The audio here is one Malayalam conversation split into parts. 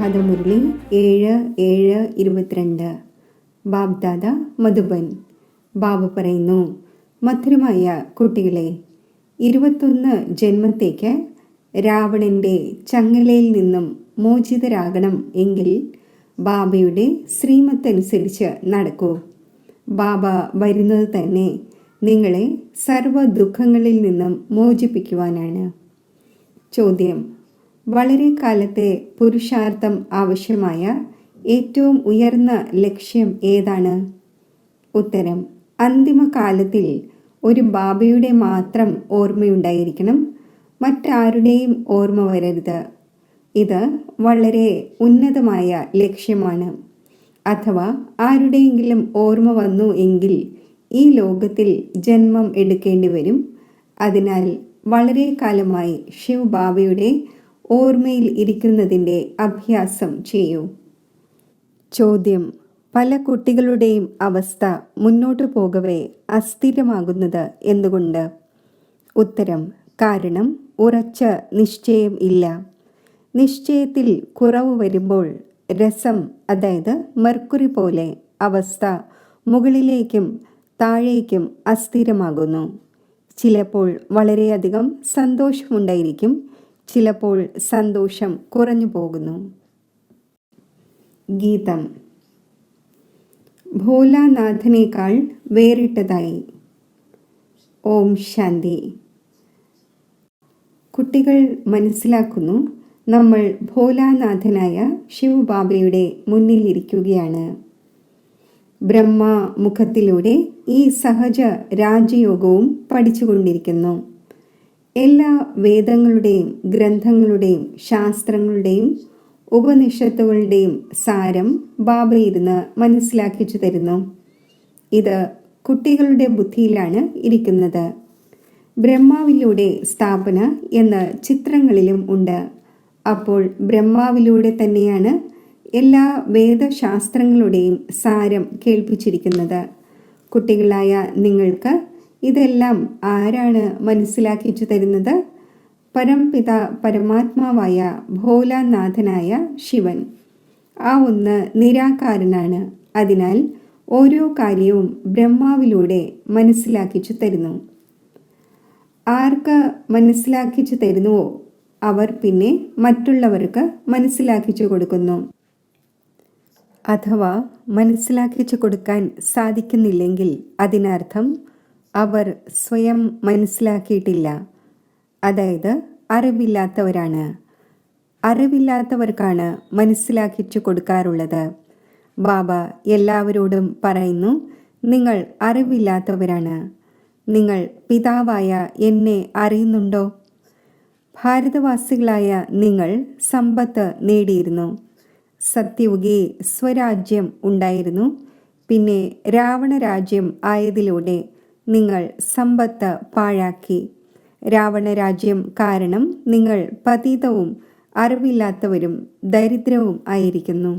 പ്രഭാതമുരളി 7/7/22 ബാബ്ദാദ മധുബൻ. ബാബ പറയുന്നു, മധുരമായ കുട്ടികളെ, 21 ജന്മത്തേക്ക് രാവണൻ്റെ ചങ്ങലയിൽ നിന്നും മോചിതരാകണം എങ്കിൽ ബാബയുടെ ശ്രീമത്തനുസരിച്ച് നടക്കൂ. ബാബ വരുന്നത് തന്നെ നിങ്ങളെ സർവ്വ ദുഃഖങ്ങളിൽ നിന്നും മോചിപ്പിക്കുവാനാണ്. ചോദ്യം: വളരെ കാലത്തെ പുരുഷാർത്ഥം ആവശ്യമായ ഏറ്റവും ഉയർന്ന ലക്ഷ്യം ഏതാണ്? ഉത്തരം: അന്തിമകാലത്തിൽ ഒരു ബാബയുടെ മാത്രം ഓർമ്മയുണ്ടായിരിക്കണം, മറ്റാരുടെയും ഓർമ്മ വരരുത്. ഇത് വളരെ ഉന്നതമായ ലക്ഷ്യമാണ്. അഥവാ ആരുടെയെങ്കിലും ഓർമ്മ വന്നു എങ്കിൽ ഈ ലോകത്തിൽ ജന്മം എടുക്കേണ്ടി വരും. അതിനാൽ വളരെ കാലമായി ശിവ് ബാബയുടെ ഓർമ്മയിൽ ഇരിക്കുന്നതിൻ്റെ അഭ്യാസം ചെയ്യൂ. ചോദ്യം: പല കുട്ടികളുടെയും അവസ്ഥ മുന്നോട്ടു പോകവേ അസ്ഥിരമാകുന്നത് എന്തുകൊണ്ട്? ഉത്തരം: കാരണം ഉറച്ച നിശ്ചയം ഇല്ല. നിശ്ചയത്തിൽ കുറവ് വരുമ്പോൾ രസം, അതായത് മെർക്കുറി പോലെ അവസ്ഥ മുകളിലേക്കും താഴേക്കും അസ്ഥിരമാകുന്നു. ചിലപ്പോൾ വളരെയധികം സന്തോഷമുണ്ടായിരിക്കും, ചിലപ്പോൾ സന്തോഷം കുറഞ്ഞു പോകുന്നു. ഗീതം. ഭോലാനാഥനേക്കാൾ വേറിട്ടതായി. ഓം ശാന്തി. കുട്ടികൾ മനസ്സിലാക്കുന്നു, നമ്മൾ ഭോലാനാഥനായ ശിവബാബയുടെ മുന്നിൽ ഇരിക്കുകയാണ്. ബ്രഹ്മമുഖത്തിലൂടെ ഈ സഹജ രാജയോഗവും പഠിച്ചുകൊണ്ടിരിക്കുന്നു. എല്ലാ വേദങ്ങളുടെയും ഗ്രന്ഥങ്ങളുടെയും ശാസ്ത്രങ്ങളുടെയും ഉപനിഷത്തുകളുടെയും സാരം ബാബ ഇരുന്ന് മനസ്സിലാക്കിച്ചു തരുന്നു. ഇത് കുട്ടികളുടെ ബുദ്ധിയിലാണ് ഇരിക്കുന്നത്. ബ്രഹ്മാവിലൂടെ സ്ഥാപന എന്ന ചിത്രങ്ങളിലും ഉണ്ട്. അപ്പോൾ ബ്രഹ്മാവിലൂടെ തന്നെയാണ് എല്ലാ വേദശാസ്ത്രങ്ങളുടെയും സാരം കേൾപ്പിച്ചിരിക്കുന്നത്. കുട്ടികളായ നിങ്ങൾക്ക് ഇതെല്ലാം ആരാണ് മനസ്സിലാക്കിച്ചു തരുന്നത്? പരംപിത പരമാത്മാവായ ഭോലാനാഥനായ ശിവൻ. ആ ഒന്ന് നിരാകാരനാണ്. അതിനാൽ ഓരോ കാര്യവും ബ്രഹ്മാവിലൂടെ മനസ്സിലാക്കിച്ചു തരുന്നു. ആർക്ക് മനസ്സിലാക്കിച്ചു തരുന്നുവോ അവർ പിന്നെ മറ്റുള്ളവർക്ക് മനസ്സിലാക്കിച്ചു കൊടുക്കുന്നു. അഥവാ മനസ്സിലാക്കിച്ചു കൊടുക്കാൻ സാധിക്കുന്നില്ലെങ്കിൽ അതിനർത്ഥം അവർ സ്വയം മനസ്സിലാക്കിയിട്ടില്ല, അതായത് അറിവില്ലാത്തവരാണ്. അറിവില്ലാത്തവർക്കാണ് മനസ്സിലാക്കിച്ചു കൊടുക്കാറുള്ളത്. ബാബ എല്ലാവരോടും പറയുന്നു, നിങ്ങൾ അറിവില്ലാത്തവരാണ്. നിങ്ങൾ പിതാവായ എന്നെ അറിയുന്നുണ്ടോ? ഭാരതവാസികളായ നിങ്ങൾ സമ്പത്ത് നേടിയിരുന്നു. സത്യയുഗി സ്വരാജ്യം ഉണ്ടായിരുന്നു. പിന്നെ രാവണരാജ്യം ആയതിലൂടെ നിങ്ങൾ സമ്പത്ത് പാഴാക്കി. രാവണരാജ്യം കാരണം നിങ്ങൾ പതിതവും അറിവില്ലാത്തവരും ദരിദ്രവും ആയിരിക്കുന്നു.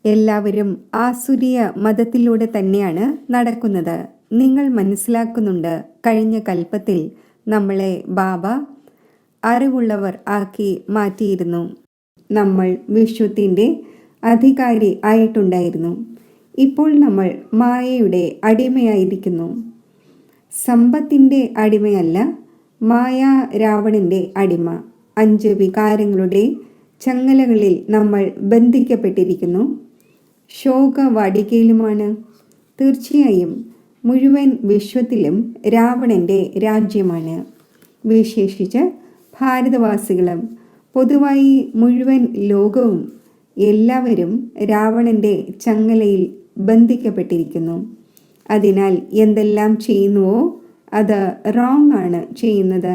എല്ലാവരും ആസുരീയ മതത്തിലൂടെ തന്നെയാണ് നടക്കുന്നത്. നിങ്ങൾ മനസ്സിലാക്കുന്നുണ്ട്, കഴിഞ്ഞ കൽപ്പത്തിൽ നമ്മളെ ബാബ അറിവുള്ളവർ ആക്കി മാറ്റിയിരുന്നു. നമ്മൾ വിശ്വത്തിൻ്റെ അധികാരി ആയിട്ടുണ്ടായിരുന്നു. ഇപ്പോൾ നമ്മൾ മായയുടെ അടിമയായിരിക്കുന്നു. സമ്പത്തിൻ്റെ അടിമയല്ല, മായാ രാവണൻ്റെ അടിമ. 5 വികാരങ്ങളുടെ ചങ്ങലകളിൽ നമ്മൾ ബന്ധിക്കപ്പെട്ടിരിക്കുന്നു. ശോകവാടികയിലുമാണ്. തീർച്ചയായും മുഴുവൻ വിശ്വത്തിലും രാവണൻ്റെ രാജ്യമാണ്. വിശേഷിച്ച് ഭാരതവാസികളും പൊതുവായി മുഴുവൻ ലോകവും എല്ലാവരും രാവണൻ്റെ ചങ്ങലയിൽ ബന്ധിക്കപ്പെട്ടിരിക്കുന്നു. അതിനാൽ എന്തെല്ലാം ചെയ്യുന്നുവോ അത് റോങ് ആണ് ചെയ്യുന്നത്.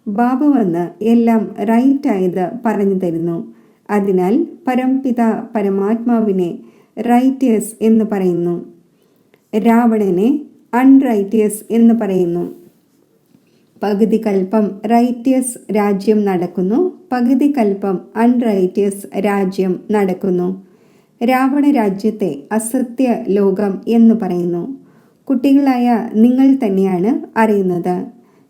ബാബ വന്ന് എല്ലാം റൈറ്റായത് പറഞ്ഞു തരുന്നു. അതിനാൽ പരംപിത പരമാത്മാവിനെ റൈറ്റിയസ് എന്ന് പറയുന്നു, രാവണനെ അൺറൈറ്റിയസ് എന്ന് പറയുന്നു. പകുതി കൽപ്പം റൈറ്റിയസ് രാജ്യം നടക്കുന്നു, പകുതി കൽപ്പം അൺറൈറ്റിയസ് രാജ്യം നടക്കുന്നു. രാവണ രാജ്യത്തെ അസത്യ ലോകം എന്ന് പറയുന്നു. കുട്ടികളായ നിങ്ങൾ തന്നെയാണ് അറിയുന്നത്.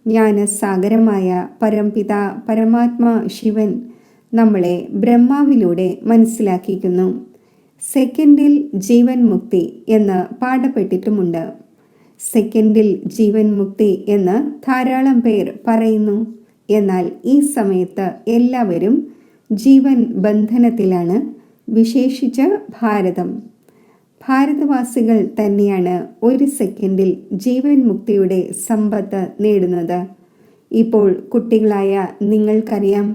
ജ്ഞാനസാഗരമായ പരംപിത പരമാത്മാ ശിവൻ നമ്മളെ ബ്രഹ്മാവിലൂടെ മനസ്സിലാക്കിക്കുന്നു. സെക്കൻഡിൽ ജീവൻ മുക്തി എന്ന് പാടപ്പെട്ടിട്ടുമുണ്ട്. സെക്കൻഡിൽ ജീവൻ മുക്തി എന്ന് ധാരാളം പേർ പറയുന്നു. എന്നാൽ ഈ സമയത്ത് എല്ലാവരും ജീവൻ ബന്ധനത്തിലാണ്, വിശേഷിച്ച് ഭാരതവാസികൾ തന്നെയാണ് ഒരു സെക്കൻഡിൽ ജീവൻ മുക്തിയുടെ സമ്പത്ത് നേടുന്നത്. ഇപ്പോൾ കുട്ടികളായ നിങ്ങൾക്കറിയാം,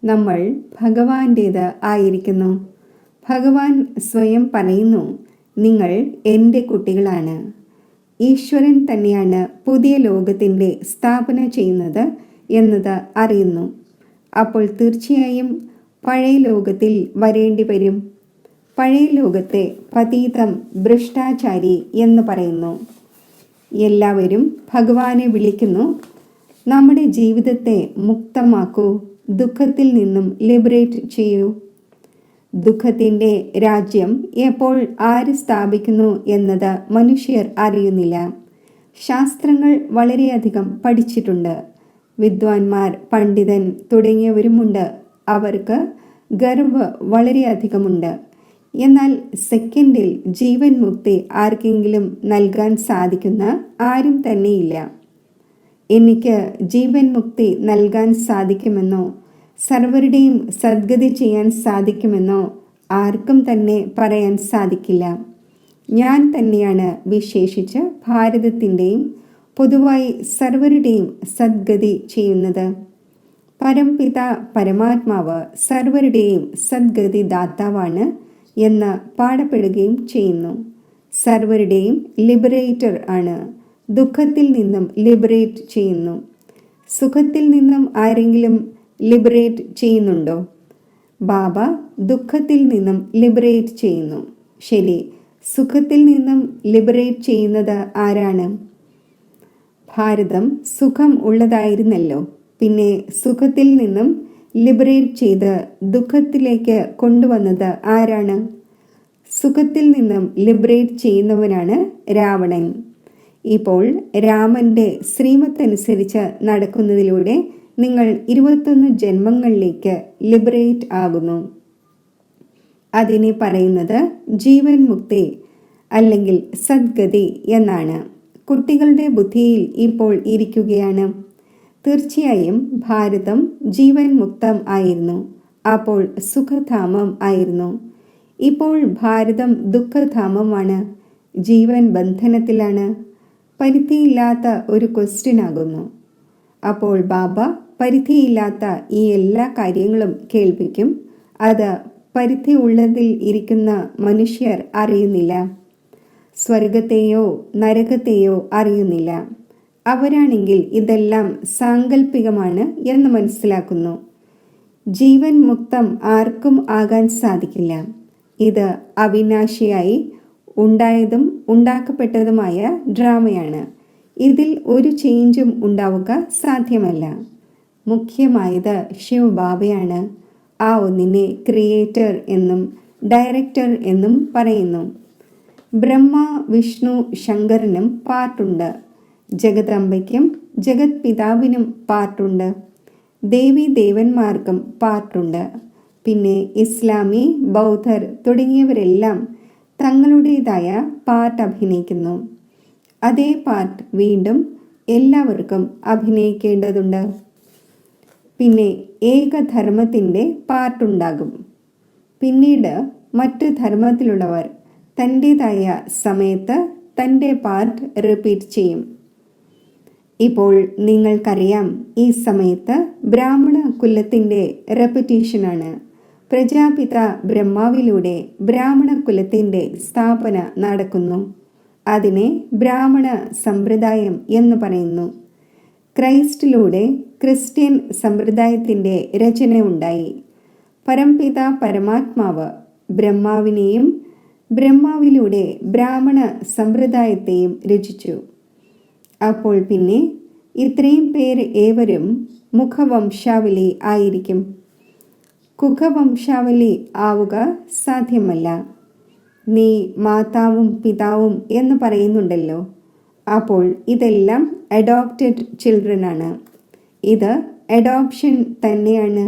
നമ്മൾ ഭഗവാന്റേത് ആയിരിക്കുന്നു. ഭഗവാൻ സ്വയം പറയുന്നു, നിങ്ങൾ എൻ്റെ കുട്ടികളാണ്. ഈശ്വരൻ തന്നെയാണ് പുതിയ ലോകത്തിൻ്റെ സ്ഥാപന ചെയ്യുന്നത് എന്നത് അറിയുന്നു. അപ്പോൾ തീർച്ചയായും പഴയ ലോകത്തിൽ വരേണ്ടി വരും. പഴയ ലോകത്തെ പതീതം, ഭ്രഷ്ടാചാരി എന്ന് പറയുന്നു. എല്ലാവരും ഭഗവാനെ വിളിക്കുന്നു, നമ്മുടെ ജീവിതത്തെ മുക്തമാക്കൂ, ദുഃഖത്തിൽ നിന്നും ലിബറേറ്റ് ചെയ്യൂ. ദുഃഖത്തിൻ്റെ രാജ്യം എപ്പോൾ ആര് സ്ഥാപിക്കുന്നു എന്നത് മനുഷ്യർ അറിയുന്നില്ല. ശാസ്ത്രങ്ങൾ വളരെയധികം പഠിച്ചിട്ടുണ്ട്. വിദ്വാൻമാർ, പണ്ഡിതൻ തുടങ്ങിയവരുമുണ്ട്. അവർക്ക് ഗർവ് വളരെയധികമുണ്ട്. എന്നാൽ സെക്കൻഡിൽ ജീവൻ മുക്തി ആർക്കെങ്കിലും നൽകാൻ സാധിക്കുന്ന ആരും തന്നെയില്ല. എനിക്ക് ജീവൻ മുക്തി നൽകാൻ സാധിക്കുമെന്നോ സർവരുടെയും സദ്ഗതി ചെയ്യാൻ സാധിക്കുമെന്നോ ആർക്കും തന്നെ പറയാൻ സാധിക്കില്ല. ഞാൻ തന്നെയാണ് വിശേഷിച്ച് ഭാരതത്തിൻ്റെയും പൊതുവായി സർവരുടെയും സദ്ഗതി ചെയ്യുന്നത്. പരംപിത പരമാത്മാവ് സർവരുടെയും സദ്ഗതി ദാതാവാണ് എന്ന് പാടപ്പെടുകയും ചെയ്യുന്നു. സർവരുടെയും ലിബറേറ്റർ ആണ്. ദുഃഖത്തിൽ നിന്നും ലിബറേറ്റ് ചെയ്യുന്നു. സുഖത്തിൽ നിന്നും ആരെങ്കിലും ലിബറേറ്റ് ചെയ്യുന്നുണ്ടോ? ബാബ ദുഃഖത്തിൽ നിന്നും ലിബറേറ്റ് ചെയ്യുന്നു. ശരി, സുഖത്തിൽ നിന്നും ലിബറേറ്റ് ചെയ്യുന്നത് ആരാണ്? ഭാരതം സുഖം ഉള്ളതായിരുന്നല്ലോ. പിന്നെ സുഖത്തിൽ നിന്നും ലിബറേറ്റ് ചെയ്ത് ദുഃഖത്തിലേക്ക് കൊണ്ടുവന്നത് ആരാണ്? സുഖത്തിൽ നിന്നും ലിബറേറ്റ് ചെയ്യുന്നവനാണ് രാവണൻ. ഇപ്പോൾ രാമന്റെ ശ്രീമത്തനുസരിച്ച് നടക്കുന്നതിലൂടെ നിങ്ങൾ 21 ജന്മങ്ങളിലേക്ക് ലിബറേറ്റ് ആകുന്നു. അതിനെ പറയുന്നത് ജീവൻ മുക്തി അല്ലെങ്കിൽ സദ്ഗതി എന്നാണ്. കുട്ടികളുടെ ബുദ്ധിയിൽ ഇപ്പോൾ ഇരിക്കുകയാണ്. തീർച്ചയായും ഭാരതം ജീവൻ മുക്തം ആയിരുന്നു. അപ്പോൾ സുഖധാമം ആയിരുന്നു. ഇപ്പോൾ ഭാരതം ദുഃഖധാമമാണ്. ജീവൻ ബന്ധനത്തിലാണ്. പരിധിയില്ലാത്ത ഒരു ക്വസ്റ്റ്യൻ ആകുന്നു. അപ്പോൾ ബാബ പരിധിയില്ലാത്ത ഈ എല്ലാ കാര്യങ്ങളും കേൾപ്പിക്കും. അത് പരിധി ഉള്ളതിൽ ഇരിക്കുന്ന മനുഷ്യർ അറിയുന്നില്ല. സ്വർഗത്തെയോ നരകത്തെയോ അറിയുന്നില്ല. അവരാണെങ്കിൽ ഇതെല്ലാം സാങ്കല്പികമാണ് എന്ന് മനസ്സിലാക്കുന്നു. ജീവൻ മുക്തം ആർക്കും ആകാൻ സാധിക്കില്ല. ഇത് അവിനാശിയായി ഉണ്ടായതും ഉണ്ടാക്കപ്പെട്ടതുമായ ഡ്രാമയാണ്. ഇതിൽ ഒരു ചേഞ്ചും ഉണ്ടാവുക സാധ്യമല്ല. മുഖ്യമായത് ശിവബാബയാണ്. ആ ഒന്നിനെ ക്രിയേറ്റർ എന്നും ഡയറക്ടർ എന്നും പറയുന്നു. ബ്രഹ്മ, വിഷ്ണു, ശങ്കരനും പാർട്ടുണ്ട്. ജഗദംബയ്ക്കും ജഗത് പിതാവിനും പാർട്ടുണ്ട്. ദേവി ദേവന്മാർക്കും പാർട്ടുണ്ട്. പിന്നെ ഇസ്ലാമി, ബൗദ്ധർ തുടങ്ങിയവരെല്ലാം തങ്ങളുടേതായ പാർട്ട് അഭിനയിക്കുന്നു. അതേ പാർട്ട് വീണ്ടും എല്ലാവർക്കും അഭിനയിക്കേണ്ടതുണ്ട്. പിന്നെ ഏകധർമ്മത്തിൻ്റെ പാർട്ടുണ്ടാകും. പിന്നീട് മറ്റു ധർമ്മത്തിലുള്ളവർ തൻ്റേതായ സമയത്ത് തൻ്റെ പാർട്ട് റിപ്പീറ്റ് ചെയ്യും. ഇപ്പോൾ നിങ്ങൾക്കറിയാം, ഈ സമയത്ത് ബ്രാഹ്മണ കുലത്തിൻ്റെ റെപ്പിറ്റീഷനാണ്. പ്രജാപിത ബ്രഹ്മാവിലൂടെ ബ്രാഹ്മണ കുലത്തിൻ്റെ സ്ഥാപന നടക്കുന്നു. അതിനെ ബ്രാഹ്മണ സമ്പ്രദായം എന്ന് പറയുന്നു. ക്രൈസ്റ്റിലൂടെ ക്രിസ്ത്യൻ സമ്പ്രദായത്തിൻ്റെ രചന ഉണ്ടായി. പരംപിത പരമാത്മാവ് ബ്രഹ്മാവിനെയും ബ്രഹ്മാവിലൂടെ ബ്രാഹ്മണ സമ്പ്രദായത്തെയും രചിച്ചു. അപ്പോൾ പിന്നെ ഇത്രയും പേര് ഏവരും മുഖവംശാവലി ആയിരിക്കും. കുഖവംശാവലി ആവുക സാധ്യമല്ല. നീ മാതാവും പിതാവും എന്ന് പറയുന്നുണ്ടല്ലോ. അപ്പോൾ ഇതെല്ലാം അഡോപ്റ്റഡ് ചിൽഡ്രൻ ആണ്. ഇത് അഡോപ്ഷൻ തന്നെയാണ്.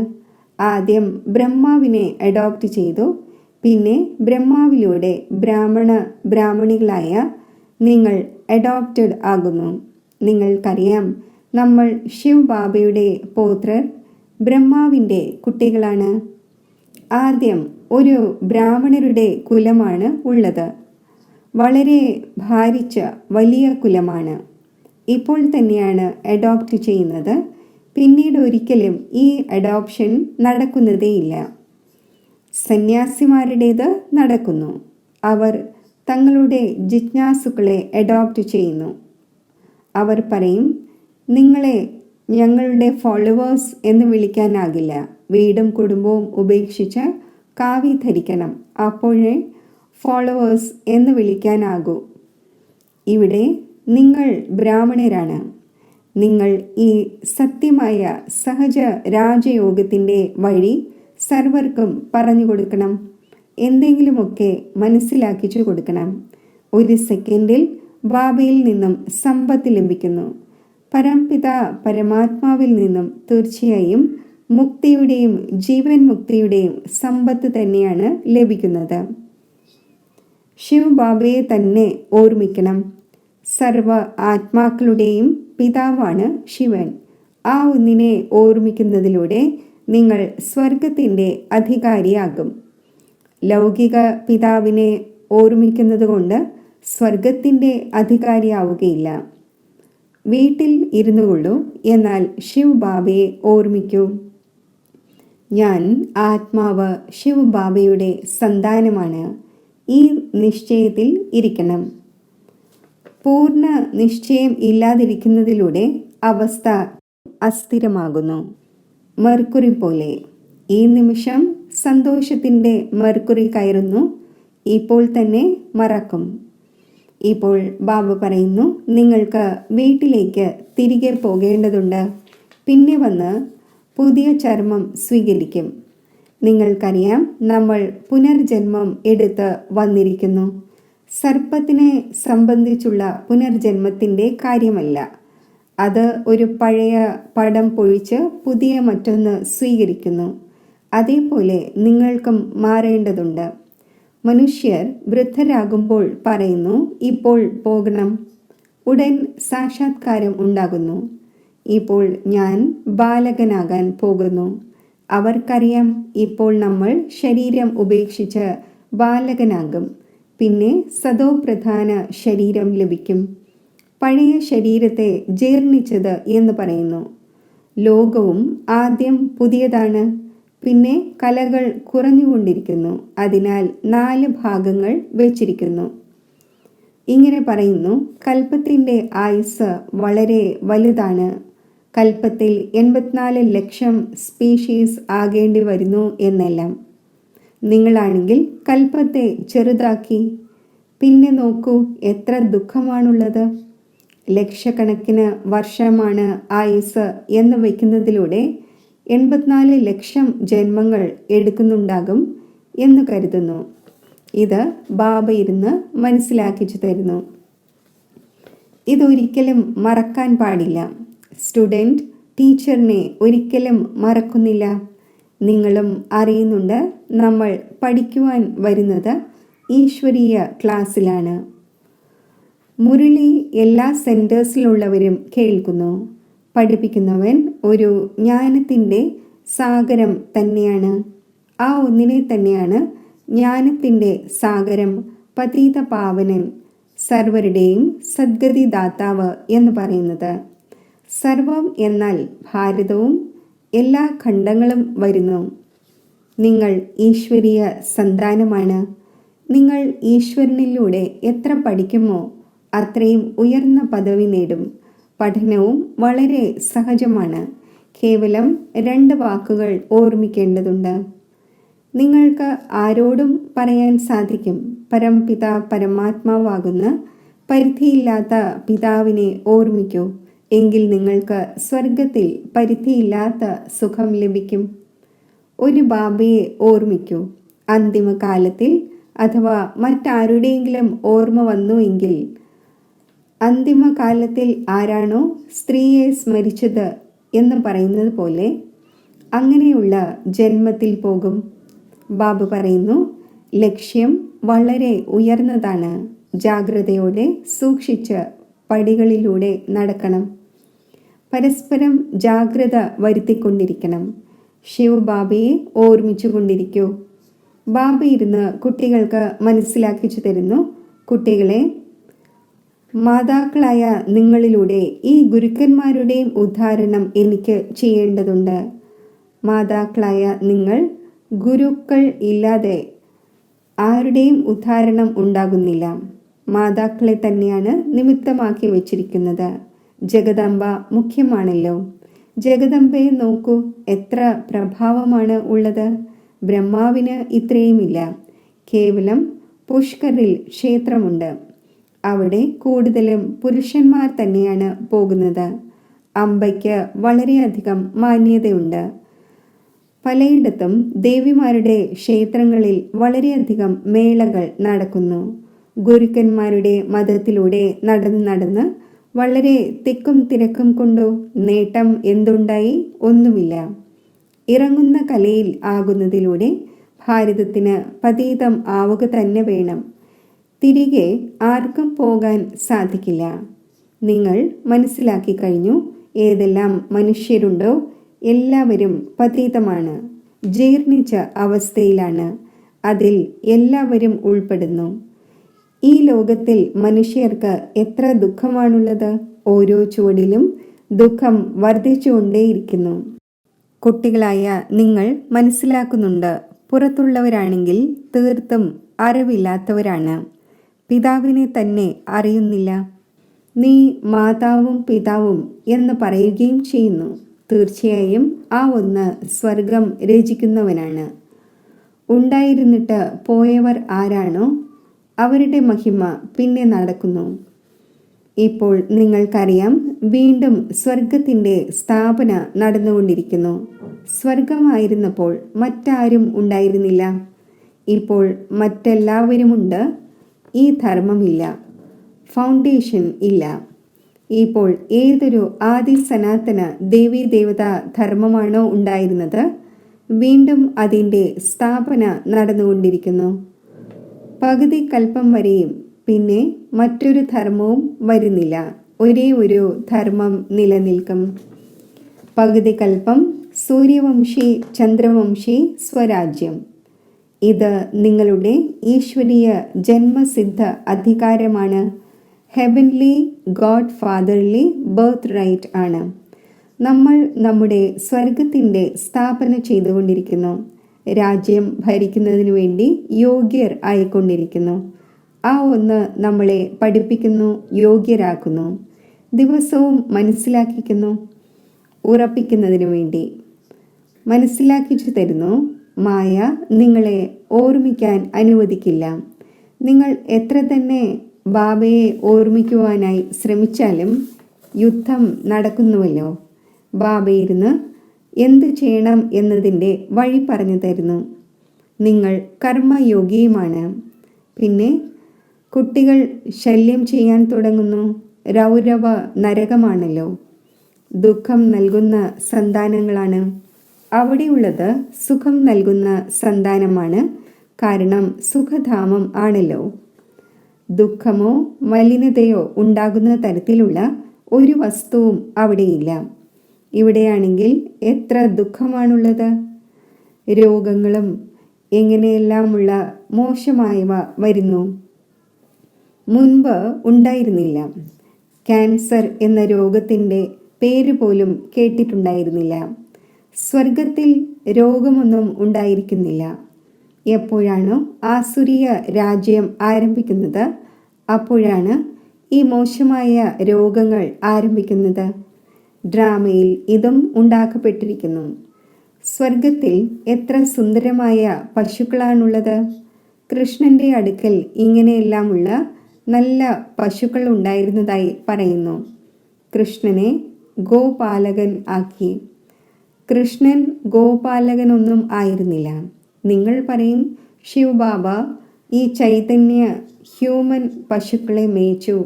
ആദ്യം ബ്രഹ്മാവിനെ അഡോപ്റ്റ് ചെയ്തു. പിന്നെ ബ്രഹ്മാവിലൂടെ ബ്രാഹ്മണികളായ നിങ്ങൾ അഡോപ്റ്റഡ് ആകുന്നു. നിങ്ങൾക്കറിയാം, നമ്മൾ ശിവ് ബാബയുടെ പൗത്രർ ബ്രഹ്മാവിൻ്റെ കുട്ടികളാണ്. ആദ്യം ഒരു ബ്രാഹ്മണരുടെ കുലമാണ് ഉള്ളത്. വളരെ ഭാരിച്ച വലിയ കുലമാണ്. ഇപ്പോൾ തന്നെയാണ് അഡോപ്റ്റ് ചെയ്യുന്നത്. പിന്നീട് ഒരിക്കലും ഈ അഡോപ്ഷൻ നടക്കുന്നതേയില്ല. സന്യാസിമാരുടേത് നടക്കുന്നു. അവർ തങ്ങളുടെ ജിജ്ഞാസുക്കളെ അഡോപ്റ്റ് ചെയ്യുന്നു. അവർ പറയും, നിങ്ങളെ ഞങ്ങളുടെ ഫോളോവേഴ്സ് എന്ന് വിളിക്കാനാകില്ല. വീടും കുടുംബവും ഉപേക്ഷിച്ച് കാവി ധരിക്കണം, അപ്പോഴേ ഫോളോവേഴ്സ് എന്ന് വിളിക്കാനാകൂ. ഇവിടെ നിങ്ങൾ ബ്രാഹ്മണരാണ്. നിങ്ങൾ ഈ സത്യമായ സഹജ രാജയോഗത്തിൻ്റെ വഴി സർവർക്കും പറഞ്ഞു കൊടുക്കണം. എന്തെങ്കിലുമൊക്കെ മനസ്സിലാക്കിച്ചു കൊടുക്കണം. ഒരു സെക്കൻഡിൽ ബാബയിൽ നിന്നും സമ്പത്ത് ലഭിക്കുന്നു. പരംപിത പരമാത്മാവിൽ നിന്നും തീർച്ചയായും മുക്തിയുടെയും ജീവൻ മുക്തിയുടെയും സമ്പത്ത് തന്നെയാണ് ലഭിക്കുന്നത്. ശിവ് ബാബയെ തന്നെ ഓർമ്മിക്കണം. സർവ ആത്മാക്കളുടെയും പിതാവാണ് ശിവൻ. ആ ഒന്നിനെ ഓർമ്മിക്കുന്നതിലൂടെ നിങ്ങൾ സ്വർഗത്തിൻ്റെ അധികാരിയാകും. ലൗകിക പിതാവിനെ ഓർമ്മിക്കുന്നത് കൊണ്ട് സ്വർഗത്തിൻ്റെ അധികാരിയാവുകയില്ല. വീട്ടിൽ ഇരുന്നു കൊള്ളൂ, എന്നാൽ ശിവ് ബാബയെ ഓർമ്മിക്കൂ. ഞാൻ ആത്മാവ് ശിവ് ബാബയുടെ സന്താനമാണ്. ഈ നിശ്ചയത്തിൽ ഇരിക്കണം. പൂർണ്ണ നിശ്ചയം ഇല്ലാതിരിക്കുന്നതിലൂടെ അവസ്ഥ അസ്ഥിരമാകുന്നു. മെർക്കുറി പോലെ ഈ നിമിഷം സന്തോഷത്തിൻ്റെ മെർക്കുറി കയറുന്നു. ഇപ്പോൾ തന്നെ മറക്കും. ഇപ്പോൾ ബാബ പറയുന്നു, നിങ്ങൾക്ക് വീട്ടിലേക്ക് തിരികെ പോകേണ്ടതുണ്ട്. പിന്നെ വന്ന് പുതിയ ചർമ്മം സ്വീകരിക്കും. നിങ്ങൾക്കറിയാം, നമ്മൾ പുനർജന്മം എടുത്ത് വന്നിരിക്കുന്നു. സർപ്പത്തിനെ സംബന്ധിച്ചുള്ള പുനർജന്മത്തിൻ്റെ കാര്യമല്ല. അത് ഒരു പഴയ പടം പൊഴിച്ച് പുതിയ മറ്റൊന്ന് സ്വീകരിക്കുന്നു. അതേപോലെ നിങ്ങൾക്കും മാറേണ്ടതുണ്ട്. മനുഷ്യർ വൃദ്ധരാകുമ്പോൾ പറയുന്നു, ഇപ്പോൾ പോകണം. ഉടൻ സാക്ഷാത്കാരം ഉണ്ടാകുന്നു. ഇപ്പോൾ ഞാൻ ബാലകനാകാൻ പോകുന്നു. അവർക്കറിയാം, ഇപ്പോൾ നമ്മൾ ശരീരം ഉപേക്ഷിച്ച് ബാലകനാകും. പിന്നെ സതോപ്രധാന ശരീരം ലഭിക്കും. പഴയ ശരീരത്തെ ജീർണിച്ചത് എന്ന് പറയുന്നു. ലോകവും ആദ്യം പുതിയതാണ്. പിന്നെ കലകൾ കുറഞ്ഞുകൊണ്ടിരിക്കുന്നു. അതിനാൽ 4 ഭാഗങ്ങൾ വെച്ചിരിക്കുന്നു. ഇങ്ങനെ പറയുന്നു, കൽപ്പത്തിൻ്റെ ആയുസ് വളരെ വലുതാണ്. കൽപ്പത്തിൽ 84 ലക്ഷം സ്പീഷീസ് ആകേണ്ടി വരുന്നു എന്നെല്ലാം. നിങ്ങളാണെങ്കിൽ കൽപ്പത്തെ ചെറുതാക്കി. പിന്നെ നോക്കൂ, എത്ര ദുഃഖമാണുള്ളത്. ലക്ഷക്കണക്കിന് വർഷമാണ് ആയുസ് എന്ന് വയ്ക്കുന്നതിലൂടെ 84 ലക്ഷം ജന്മങ്ങൾ എടുക്കുന്നുണ്ടാകും എന്ന് കരുതുന്നു. ഇത് ബാബ ഇരുന്ന് മനസ്സിലാക്കിച്ചു തരുന്നു. ഇതൊരിക്കലും മറക്കാൻ പാടില്ല. സ്റ്റുഡൻറ് ടീച്ചറിനെ ഒരിക്കലും മറക്കുന്നില്ല. നിങ്ങളും അറിയുന്നുണ്ട്, നമ്മൾ പഠിക്കുവാൻ വരുന്നത് ഈശ്വരീയ ക്ലാസ്സിലാണ്. മുരളി എല്ലാ സെൻറ്റേഴ്സിലുള്ളവരും കേൾക്കുന്നു. പഠിപ്പിക്കുന്നവൻ ഒരു ജ്ഞാനത്തിൻ്റെ സാഗരം തന്നെയാണ്. ആ ഒന്നിനെ തന്നെയാണ് ജ്ഞാനത്തിൻ്റെ സാഗരം, പതീത പാവനൻ, സർവരുടെയും സദ്ഗതി ദാതാവ് എന്ന് പറയുന്നത്. സർവം എന്നാൽ ഭാരതവും എല്ലാ ഖണ്ഡങ്ങളും വരുന്നു. നിങ്ങൾ ഈശ്വരീയ സന്താനമാണ്. നിങ്ങൾ ഈശ്വരനിലൂടെ എത്ര പഠിക്കുമോ അത്രയും ഉയർന്ന പദവി നേടും. പഠനവും വളരെ സഹജമാണ്. കേവലം 2 വാക്കുകൾ ഓർമ്മിക്കേണ്ടതുണ്ട്. നിങ്ങൾക്ക് ആരോടും പറയാൻ സാധിക്കും, പരംപിത പരമാത്മാവാകുന്ന പരിധിയില്ലാത്ത പിതാവിനെ ഓർമ്മിക്കൂ. എങ്കിൽ നിങ്ങൾക്ക് സ്വർഗത്തിൽ പരിധിയില്ലാത്ത സുഖം ലഭിക്കും. ഒരു ബാബയെ ഓർമ്മിക്കൂ. അന്തിമകാലത്തിൽ അഥവാ മറ്റാരുടെയെങ്കിലും ഓർമ്മ വന്നു എങ്കിൽ, അന്തിമകാലത്തിൽ ആരാണോ സ്ത്രീയെ സ്മരിച്ചത് എന്ന് പറയുന്നത് പോലെ അങ്ങനെയുള്ള ജന്മത്തിൽ പോകും. ബാബു പറയുന്നു, ലക്ഷ്യം വളരെ ഉയർന്നതാണ്. ജാഗ്രതയോടെ സൂക്ഷിച്ച് പടികളിലൂടെ നടക്കണം. പരസ്പരം ജാഗ്രത വരുത്തിക്കൊണ്ടിരിക്കണം. ശിവബാബയെ ഓർമ്മിച്ചുകൊണ്ടിരിക്കൂ. ബാബ ഇരുന്ന് കുട്ടികൾക്ക് മനസ്സിലാക്കിച്ചു തരുന്നു, കുട്ടികളെ, മാതാക്കളായ നിങ്ങളിലൂടെ ഈ ഗുരുക്കന്മാരുടെയും ഉദ്ധാരണം എനിക്ക് ചെയ്യേണ്ടതുണ്ട്. മാതാക്കളായ നിങ്ങൾ ഗുരുക്കൾ ഇല്ലാതെ ആരുടെയും ഉദ്ധാരണം ഉണ്ടാകുന്നില്ല. മാതാക്കളെ തന്നെയാണ് നിമിത്തമാക്കി വച്ചിരിക്കുന്നത്. ജഗദംബ മുഖ്യമാണല്ലോ. ജഗദംബയെ നോക്കൂ, എത്ര പ്രഭാവമാണ് ഉള്ളത്. ബ്രഹ്മാവിന് ഇത്രയുമില്ല. കേവലം പുഷ്കറിൽ ക്ഷേത്രമുണ്ട്. അവിടെ കൂടുതലും പുരുഷന്മാർ തന്നെയാണ് പോകുന്നത്. അമ്പയ്ക്ക് വളരെയധികം മാന്യതയുണ്ട്. പലയിടത്തും ദേവിമാരുടെ ക്ഷേത്രങ്ങളിൽ വളരെയധികം മേളകൾ നടക്കുന്നു. ഗുരുക്കന്മാരുടെ മതത്തിലൂടെ നടന്ന് വളരെ തിക്കും തിരക്കും കൊണ്ടോ നേട്ടം എന്തുണ്ടായി? ഒന്നുമില്ല. ഇറങ്ങുന്ന കലയിൽ ആകുന്നതിലൂടെ ഭാരതത്തിന് പതീതം ആവുക തന്നെ വേണം. തിരികെ ആർക്കും പോകാൻ സാധിക്കില്ല. നിങ്ങൾ മനസ്സിലാക്കി കഴിഞ്ഞു. ഏതെല്ലാം മനുഷ്യരുണ്ടോ എല്ലാവരും പതീതമാണ്, ജീർണിച്ച അവസ്ഥയിലാണ്. അതിൽ എല്ലാവരും ഉൾപ്പെടുന്നു. ഈ ലോകത്തിൽ മനുഷ്യർക്ക് എത്ര ദുഃഖമാണുള്ളത്. ഓരോ ചുവടിലും ദുഃഖം വർദ്ധിച്ചുകൊണ്ടേയിരിക്കുന്നു. കുട്ടികളായ നിങ്ങൾ മനസ്സിലാക്കുന്നുണ്ട്. പുറത്തുള്ളവരാണെങ്കിൽ തീർത്തും അറിവില്ലാത്തവരാണ്. പിതാവിനെ തന്നെ അറിയുന്നില്ല. നീ മാതാവും പിതാവും എന്ന് പറയുകയും ചെയ്യുന്നു. തീർച്ചയായും ആ ഒന്ന് സ്വർഗം രചിക്കുന്നവനാണ്. ഉണ്ടായിരുന്നിട്ട് പോയവർ ആരാണോ അവരുടെ മഹിമ പിന്നെ നടക്കുന്നു. ഇപ്പോൾ നിങ്ങൾക്കറിയാം, വീണ്ടും സ്വർഗത്തിൻ്റെ സ്ഥാപന നടന്നുകൊണ്ടിരിക്കുന്നു. സ്വർഗമായിരുന്നപ്പോൾ മറ്റാരും ഉണ്ടായിരുന്നില്ല. ഇപ്പോൾ മറ്റെല്ലാവരുമുണ്ട്. ഈ ധർമ്മമില്ല, ഫൗണ്ടേഷൻ ഇല്ല. ഇപ്പോൾ ഏതൊരു ആദി സനാതന ദേവീദേവതാ ധർമ്മമാണോ ഉണ്ടായിരുന്നത്, വീണ്ടും അതിൻ്റെ സ്ഥാപന നടന്നുകൊണ്ടിരിക്കുന്നു. പകുതി കൽപ്പം വരെയും പിന്നെ മറ്റൊരു ധർമ്മവും വരുന്നില്ല. ഒരേ ഒരു ധർമ്മം നിലനിൽക്കും. പകുതി കൽപ്പം സൂര്യവംശി ചന്ദ്രവംശി സ്വരാജ്യം. ഇത് നിങ്ങളുടെ ഈശ്വരീയ ജന്മസിദ്ധ അധികാരമാണ്. Heavenly God fatherly birthright ആണ്. നമ്മൾ നമ്മുടെ സ്വർഗത്തിൻ്റെ സ്ഥാപന ചെയ്തുകൊണ്ടിരിക്കുന്നു. രാജ്യം ഭരിക്കുന്നതിനു വേണ്ടി യോഗ്യർ ആയിക്കൊണ്ടിരിക്കുന്നു. ആ ഒന്ന് നമ്മളെ പഠിപ്പിക്കുന്നു, യോഗ്യരാക്കുന്നു, ദിവസവും മനസ്സിലാക്കിക്കുന്നു, ഉറപ്പിക്കുന്നതിനു വേണ്ടി മനസ്സിലാക്കിച്ചു തരുന്നു. മായ നിങ്ങളെ ഓർമ്മിക്കാൻ അനുവദിക്കില്ല. നിങ്ങൾ എത്ര തന്നെ ബാബയെ ഓർമ്മിക്കുവാനായി ശ്രമിച്ചാലും യുദ്ധം നടക്കുന്നുവല്ലോ. ബാബയിരുന്ന് എന്ത് ചെയ്യണം എന്നതിൻ്റെ വഴി പറഞ്ഞു തരുന്നു. നിങ്ങൾ കർമ്മയോഗിയുമാണ്. പിന്നെ കുട്ടികൾ ശല്യം ചെയ്യാൻ തുടങ്ങുന്നു. രൗരവ നരകമാണല്ലോ. ദുഃഖം നൽകുന്ന സന്താനങ്ങളാണ്. അവിടെയുള്ളത് സുഖം നൽകുന്ന സന്താനമാണ്. കാരണം സുഖധാമം ആണല്ലോ. ദുഃഖമോ മലിനതയോ ഉണ്ടാകുന്ന തരത്തിലുള്ള ഒരു വസ്തുവും അവിടെയില്ല. ഇവിടെയാണെങ്കിൽ എത്ര ദുഃഖമാണുള്ളത്. രോഗങ്ങളും എങ്ങനെയെല്ലാമുള്ള മോശമായവ വരുന്നു. മുൻപ് ഉണ്ടായിരുന്നില്ല. ക്യാൻസർ എന്ന രോഗത്തിൻ്റെ പേര് പോലും കേട്ടിട്ടുണ്ടായിരുന്നില്ല. സ്വർഗത്തിൽ രോഗമൊന്നും ഉണ്ടായിരിക്കുന്നില്ല. എപ്പോഴാണോ ആസുരീയ രാജ്യം ആരംഭിക്കുന്നത്, അപ്പോഴാണ് ഈ മോശമായ രോഗങ്ങൾ ആരംഭിക്കുന്നത്. ഡ്രാമയിൽ ഇതും ഉണ്ടാക്കപ്പെട്ടിരിക്കുന്നു. സ്വർഗത്തിൽ എത്ര സുന്ദരമായ പശുക്കളാണുള്ളത്. കൃഷ്ണന്റെ അടുക്കൽ ഇങ്ങനെയെല്ലാമുള്ള നല്ല പശുക്കൾ ഉണ്ടായിരുന്നതായി പറയുന്നു. കൃഷ്ണനെ ഗോപാലകൻ ആക്കി. കൃഷ്ണൻ ഗോപാലകനൊന്നും ആയിരുന്നില്ല. നിങ്ങൾ പറയും, ശിവബാബ ഈ ചൈതന്യ ഹ്യൂമൻ പശുക്കളെ മേച്ചു,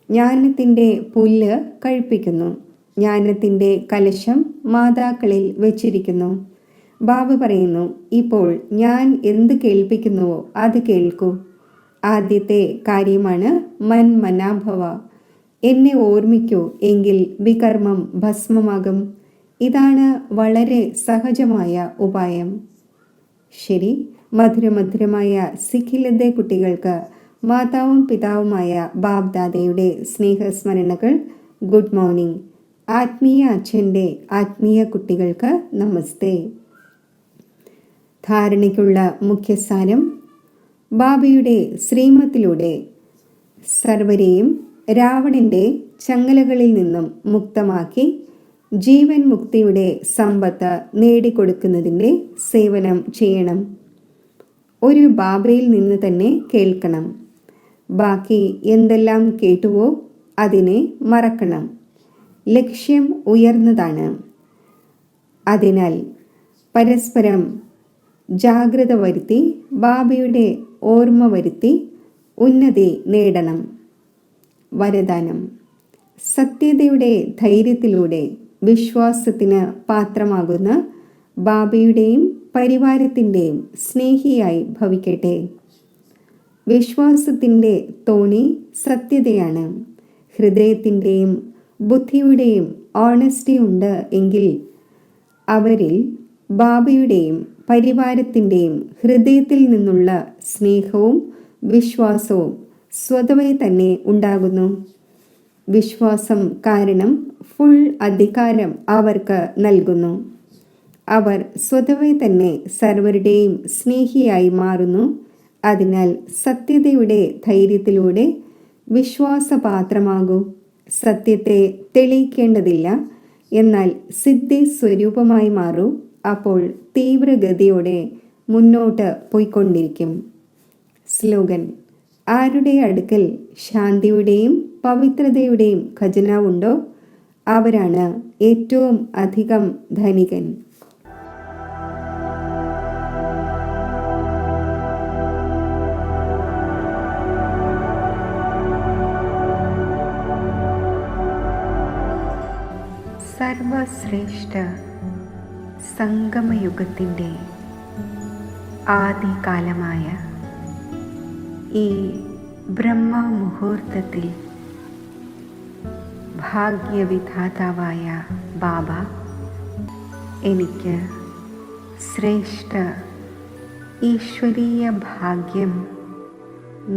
ജ്ഞാനത്തിൻ്റെ പുല്ല് കഴിപ്പിക്കുന്നു. ജ്ഞാനത്തിൻ്റെ കലശം മാതാക്കളിൽ വച്ചിരിക്കുന്നു. ബാബ പറയുന്നു, ഇപ്പോൾ ഞാൻ എന്ത് കേൾപ്പിക്കുന്നുവോ അത് കേൾക്കൂ. ആദ്യത്തെ കാര്യമാണ് മന്മനാഭവ. എന്നെ ഓർമ്മിക്കൂ, എങ്കിൽ വികർമ്മം ഭസ്മമാകും. ഇതാണ് വളരെ സഹജമായ ഉപായം. ശരി, മധുരമധുരമായ സിഖിലത്തെ കുട്ടികൾക്ക് മാതാവും പിതാവുമായ ബാബ്ദാദയുടെ സ്നേഹസ്മരണകൾ. Good morning. ആത്മീയ അച്ഛൻ്റെ ആത്മീയ കുട്ടികൾക്ക് നമസ്തേ. ധാരണയ്ക്കുള്ള മുഖ്യസാരം: ബാബയുടെ ശ്രീമത്തിലൂടെ സർവരെയും രാവണന്റെ ചങ്ങലകളിൽ നിന്നും മുക്തമാക്കി ജീവൻ മുക്തിയുടെ സമ്പത്ത് നേടിക്കൊടുക്കുന്നതിൻ്റെ സേവനം ചെയ്യണം. ഒരു ബാബയിൽ നിന്ന് തന്നെ കേൾക്കണം. ബാക്കി എന്തെല്ലാം കേട്ടുവോ അതിനെ മറക്കണം. ലക്ഷ്യം ഉയർന്നതാണ്. അതിനാൽ പരസ്പരം ജാഗ്രത വരുത്തി ബാബയുടെ ഓർമ്മ വരുത്തി ഉന്നതി നേടണം. വരദാനം: സത്യതയുടെ ധൈര്യത്തിലൂടെ വിശ്വാസത്തിന് പാത്രമാകുന്ന ബാബയുടെയും പരിവാരത്തിൻ്റെയും സ്നേഹിയായി ഭവിക്കട്ടെ. വിശ്വാസത്തിൻ്റെ തോണി സത്യതയാണ്. ഹൃദയത്തിൻ്റെയും ബുദ്ധിയുടെയും ഓണസ്റ്റി ഉണ്ട് എങ്കിൽ അവരിൽ ബാബയുടെയും പരിവാരത്തിൻ്റെയും ഹൃദയത്തിൽ നിന്നുള്ള സ്നേഹവും വിശ്വാസവും സ്വതവേ തന്നെ ഉണ്ടാകുന്നു. വിശ്വാസം കാരണം ഫുൾ അധികാരം അവർക്ക് നൽകുന്നു. അവർ സ്വതവേ തന്നെ സർവരുടെയും സ്നേഹിയായി മാറുന്നു. അതിനാൽ സത്യതയുടെ ധൈര്യത്തിലൂടെ വിശ്വാസപാത്രമാകൂ. സത്യത്തെ തെളിയിക്കേണ്ടതില്ല, എന്നാൽ സിദ്ധി സ്വരൂപമായി മാറൂ. അപ്പോൾ തീവ്രഗതിയോടെ മുന്നോട്ട് പോയിക്കൊണ്ടിരിക്കും. സ്ലോഗൻ: ആരുടെ അടുക്കൽ ശാന്തിയുടെയും പവിത്രതയുടെയും ഖജനാവുണ്ടോ അവരാണ് ഏറ്റവും അധികം ധനികൻ. സർവശ്രേഷ്ഠ സംഗമയുഗത്തിൻ്റെ ആദികാലമായ ഈ ബ്രഹ്മമുഹൂർത്തത്തിൽ ഭാഗ്യവിധാതാവായ ബാബ എനിക്ക് ശ്രേഷ്ഠ ഈശ്വരീയ ഭാഗ്യം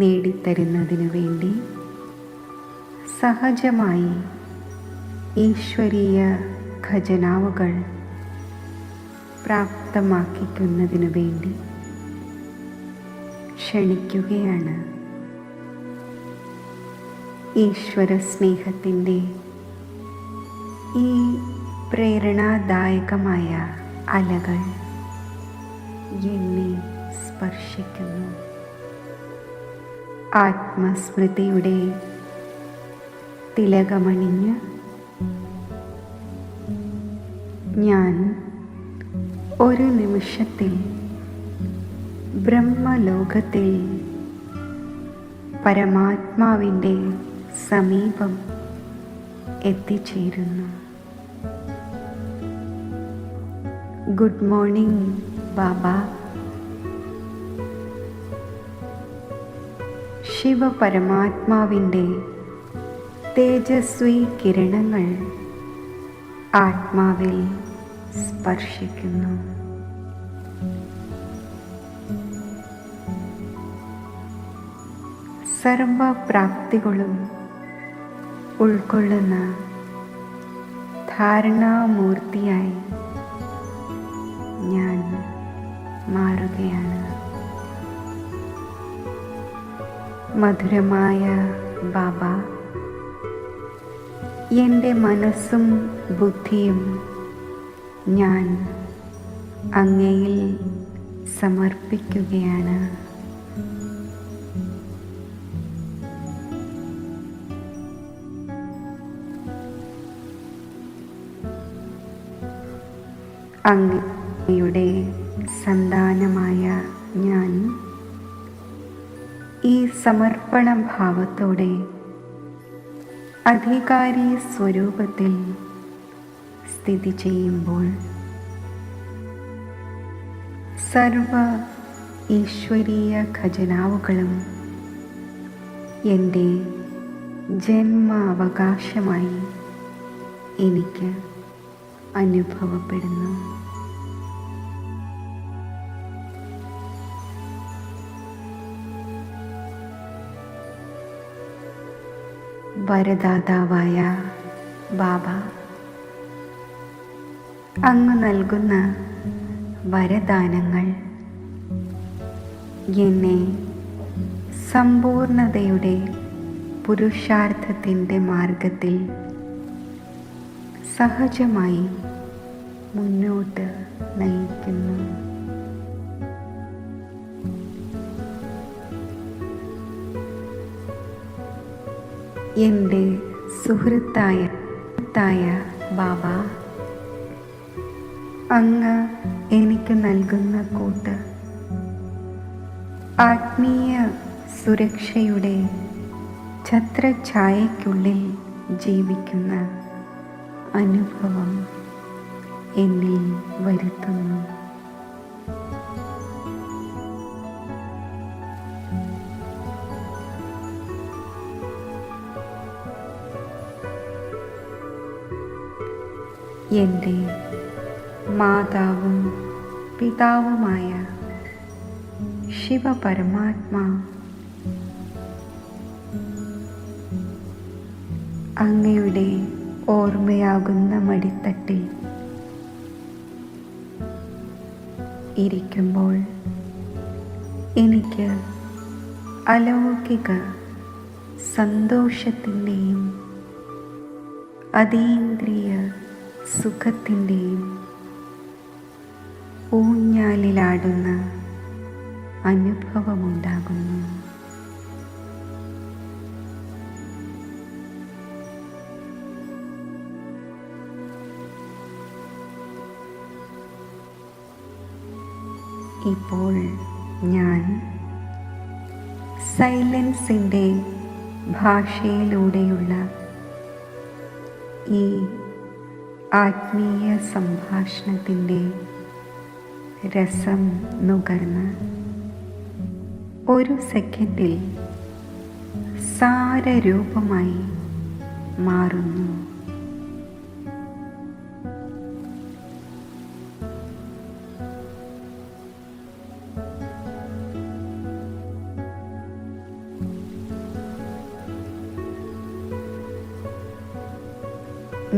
നേടിത്തരുന്നതിനു വേണ്ടി സഹജമായി ഈശ്വരീയ ഖജനാവുകൾ പ്രാപ്തമാക്കിക്കുന്നതിനു വേണ്ടി ക്ഷണിക്കുകയാണ്. ഈശ്വര സ്നേഹത്തിൻ്റെ ഈ പ്രേരണാദായകമായ അലകൾ എന്നെ സ്പർശിക്കുന്നു. ആത്മസ്മൃതിയുടെ തിലകമണിഞ്ഞ് ഞാൻ ഒരു നിമിഷത്തിൽ ബ്രഹ്മലോകത്തിൽ പരമാത്മാവിൻ്റെ സമീപം എത്തിച്ചേരുന്നു. ഗുഡ് മോർണിംഗ് ബാബ. ശിവപരമാത്മാവിൻ്റെ തേജസ്വി കിരണങ്ങൾ ആത്മാവിൽ സ്പർശിക്കുന്നു. സർവപ്രാപ്തികളും ഉൾക്കൊള്ളുന്ന ധാരണാമൂർത്തിയായി ഞാൻ മാറുകയാണ്. മധുരമായ ബാബ, എൻ്റെ മനസ്സും ബുദ്ധിയും ഞാൻ അങ്ങയിൽ സമർപ്പിക്കുകയാണ്. അങ്ങയുടെ സന്താനമായ ഞാൻ ഈ സമർപ്പണ ഭാവത്തോടെ അധികാരി സ്വരൂപത്തിൽ സ്ഥിതി ചെയ്യുമ്പോൾ സർവ ഈശ്വരീയ ഖജനാവുകളും എൻ്റെ ജന്മാവകാശമായി എനിക്ക് അനുഭവപ്പെടുന്നു. വരദാതാവായ ബാബ, അങ്ങ് നൽകുന്ന വരദാനങ്ങൾ എന്നെ സമ്പൂർണതയുടെ പുരുഷാർത്ഥത്തിൻ്റെ മാർഗത്തിൽ സഹജമായി മുന്നോട്ട് നയിക്കുന്നു. എൻ്റെ സുഹൃത്തായ ബാബ, അങ്ങ് എനിക്ക് നൽകുന്ന കൂട്ട് ആത്മീയ സുരക്ഷയുടെ ഛത്രഛായയ്ക്കുള്ളിൽ ജീവിക്കുന്ന അനുഭവം എന്നിൽ വരുത്തുന്നു. എൻ്റെ മാതാവും പിതാവുമായ ശിവപരമാത്മാ, അങ്ങയുടെ ഓർമ്മയാകുന്ന മടിത്തട്ടിൽ ഇരിക്കുമ്പോൾ എനിക്ക് അലൗകിക സന്തോഷത്തിൻ്റെയും അതീന്ദ്രിയ സുഖത്തിൻ്റെയും ഊഞ്ഞാലിലാടുന്ന അനുഭവമുണ്ടാകുന്നു. ഇപ്പോൾ ഞാൻ സൈലൻസിൻ്റെ ഭാഷയിലൂടെയുള്ള ഈ ആത്മീയ സംഭാഷണത്തിൻ്റെ രസം നുകർന്ന് ഒരു സെക്കൻഡിൽ സാരരൂപമായി മാറുന്നു.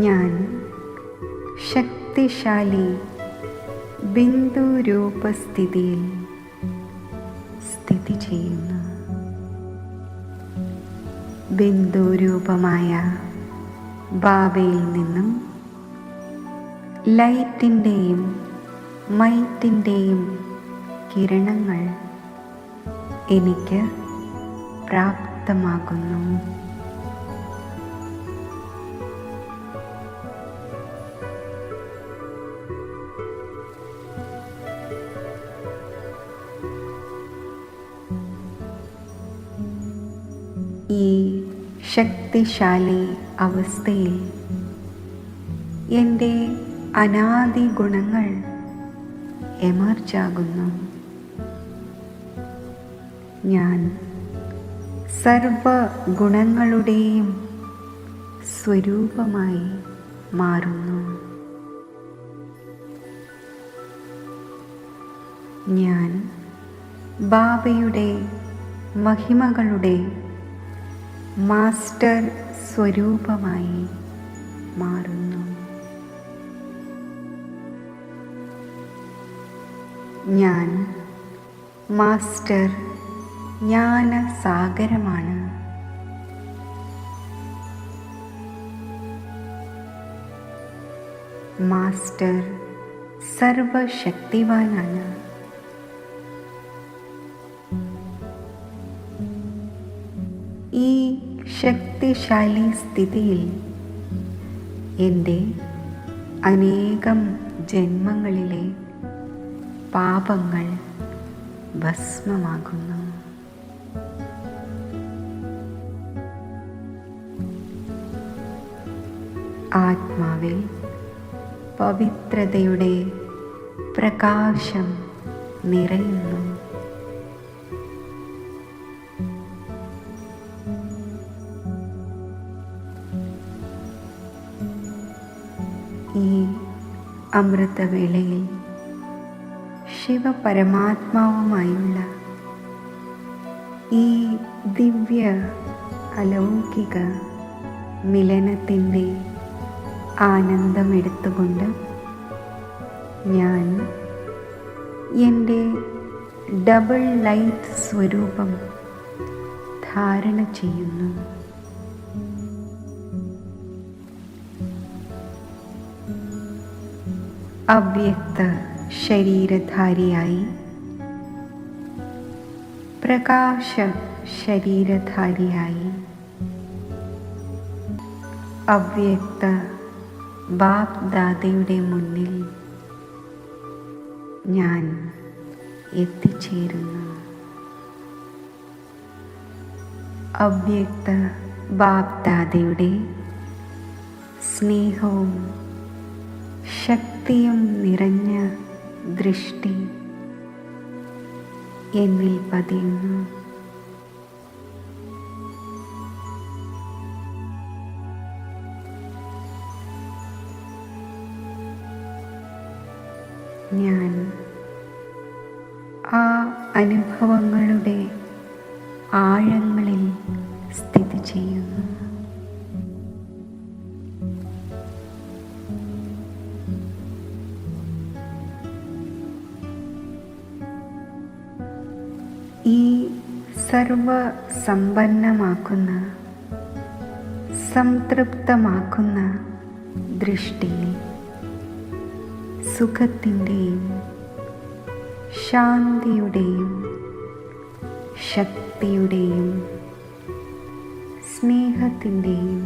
ഞാൻ ശക്തിശാലി ബിന്ദുരൂപസ്ഥിതിയിൽ സ്ഥിതി ചെയ്യുന്നു. ബിന്ദുരൂപമായ ബാബയിൽ നിന്നും ലൈറ്റിൻ്റെയും മൈറ്റിൻ്റെയും കിരണങ്ങൾ എനിക്ക് പ്രാപ്തമാകുന്നു. ഈ ശക്തിശാലി അവസ്ഥയിൽ എൻ്റെ അനാദി ഗുണങ്ങൾ എമർജാകുന്നു. ഞാൻ സർവ ഗുണങ്ങളുടെയും സ്വരൂപമായി മാറുന്നു. ഞാൻ ബാബയുടെ മഹിമകളുടെ മാസ്റ്റർ സ്വരൂപമായി മാറുന്നു. ഞാൻ മാസ്റ്റർ ജ്ഞാനസാഗരമാണ്. മാസ്റ്റർ സർവശക്തിവാനാണ്. ഈ ശക്തിശാലി സ്ഥിതിയിൽ എൻ്റെ അനേകം ജന്മങ്ങളിലെ പാപങ്ങൾ ഭസ്മമാകുന്നു. ആത്മാവിൽ പവിത്രതയുടെ പ്രകാശം നിറയുന്നു. ഈ അമൃതവേളയിൽ ശിവപരമാത്മാവുമായുള്ള ഈ ദിവ്യ അലൗകിക മിലനത്തിൻ്റെ ആനന്ദമെടുത്തുകൊണ്ട് ഞാൻ എൻ്റെ ഡബിൾ ലൈറ്റ് സ്വരൂപം ധാരണ ചെയ്യുന്നു. അവ്യക്ത ശരീരധാരിയായി, പ്രകാശ ശരീരധാരിയായി, അവ്യക്ത ബാപ്ദാദയുടെ മുന്നിൽ ഞാൻ എത്തിച്ചേരുന്നു. അവ്യക്ത ബാപ്ദാദയുടെ സ്നേഹവും ശക്തിയും നിറഞ്ഞ ദൃഷ്ടി എന്നിൽ പതിയുന്നു. ഞാൻ ആ അനുഭവങ്ങളുടെ ആഴങ്ങളിൽ സ്ഥിതി ചെയ്യുന്നു. ഈ സർവസമ്പന്നമാക്കുന്ന, സംതൃപ്തമാക്കുന്ന ദൃഷ്ടിയിൽ സുഖത്തിൻ്റെയും ശാന്തിയുടെയും ശക്തിയുടെയും സ്നേഹത്തിൻ്റെയും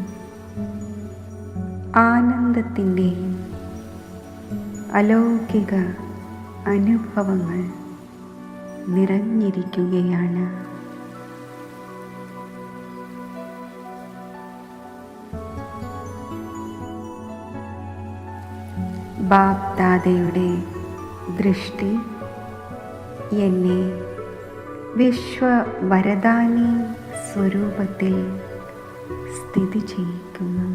ആനന്ദത്തിൻ്റെയും അലൗകിക അനുഭവങ്ങൾ നിറഞ്ഞിരിക്കുകയാണ്. ബാപ്ദാദയുടെ ദൃഷ്ടി എന്നെ വിശ്വവരദാനി സ്വരൂപത്തിൽ സ്ഥിതി ചെയ്യിക്കുന്നു.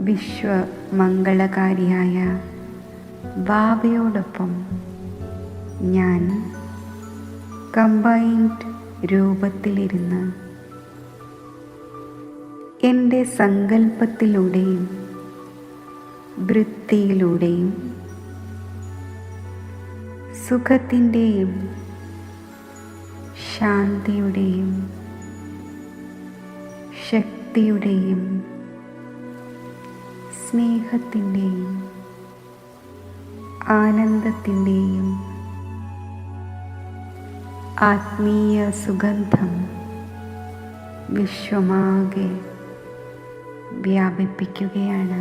വിശ്വമംഗളകാരിയായ ബാബയോടൊപ്പം ഞാൻ കമ്പൈൻഡ് രൂപത്തിലിരുന്ന് എൻ്റെ സങ്കല്പത്തിലൂടെയും വൃത്തിയിലൂടെയും സുഖത്തിൻ്റെയും ശാന്തിയുടെയും ശക്തിയുടെയും സ്നേഹത്തിൻ്റെയും ആനന്ദത്തിൻ്റെയും ആത്മീയ സുഗന്ധം വിശ്വമാകെ വ്യാപിപ്പിക്കുകയാണ്.